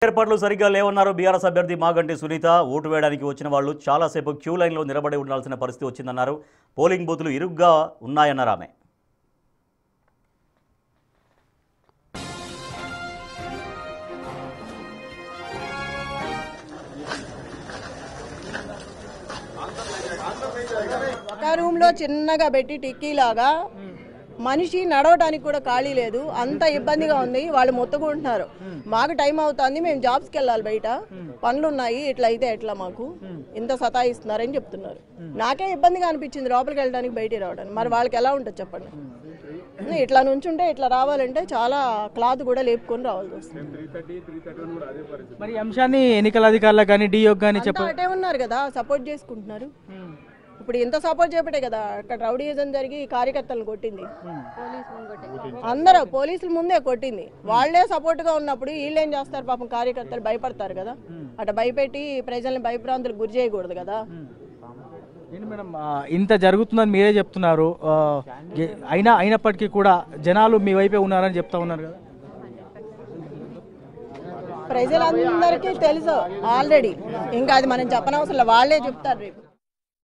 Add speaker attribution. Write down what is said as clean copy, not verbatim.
Speaker 1: ఏర్పాట్లు సరిగ్గా లేవన్నారు బీఆర్ఎస్ అభ్యర్థి మాగంటి సునీత. ఓటు వేయడానికి వచ్చిన వాళ్ళు చాలాసేపు క్యూ లైన్లో నిలబడి ఉండాల్సిన పరిస్థితి వచ్చిందన్నారు. పోలింగ్ బూతులు ఇరుగ్గా ఉన్నాయన్నారు ఆమె.
Speaker 2: ఒక రూమ్లో చిన్నగా పెట్టి టిక్కీలాగా మనిషి నడవడానికి కూడా ఖాళీ లేదు, అంత ఇబ్బందిగా ఉంది. వాళ్ళు మొత్తుకుంటున్నారు, మాకు టైం అవుతుంది, మేము జాబ్స్కి వెళ్ళాలి, బయట పనులు ఉన్నాయి, ఇట్లా అయితే ఎట్లా మాకు ఇంత సతాయిస్తున్నారని చెప్తున్నారు. నాకే ఇబ్బందిగా అనిపించింది లోపలికి వెళ్ళడానికి బయటికి రావడానికి. మరి వాళ్ళకి ఎలా ఉంటుంది చెప్పండి. ఇట్లా నుంచుంటే ఇట్లా రావాలంటే చాలా క్లాత్ కూడా లేపుకొని రావాల్సి వస్తుంది.
Speaker 3: మరి అంశాన్ని ఎన్నికల అధికారులకు కానీ డిఓకి కానీ
Speaker 2: అటే ఉన్నారు కదా, సపోర్ట్ చేసుకుంటున్నారు. ఇప్పుడు ఎంత సపోర్ట్ చేయబట్టే కదా అక్కడ రౌడీయిజం జరిగి కార్యకర్తలను కొట్టింది. అందరూ పోలీసుల ముందే కొట్టింది. వాళ్లే సపోర్ట్ గా ఉన్నప్పుడు వీళ్ళు ఏం చేస్తారు పాపం, కార్యకర్తలు భయపడతారు కదా. అట్లా భయపెట్టి ప్రజల్ని భయభ్రాంతులకు గురి చేయకూడదు కదా.
Speaker 3: మేడం ఇంత జరుగుతుందని మీరే చెప్తున్నారు, అయినప్పటికీ కూడా జనాలు మీ వైపే ఉన్నారని చెప్తా ఉన్నారు కదా.
Speaker 2: ప్రజలందరికీ తెలుసు ఆల్రెడీ, ఇంకా అది మనం చెప్పనవసరం, వాళ్ళే చెప్తారు రేపు.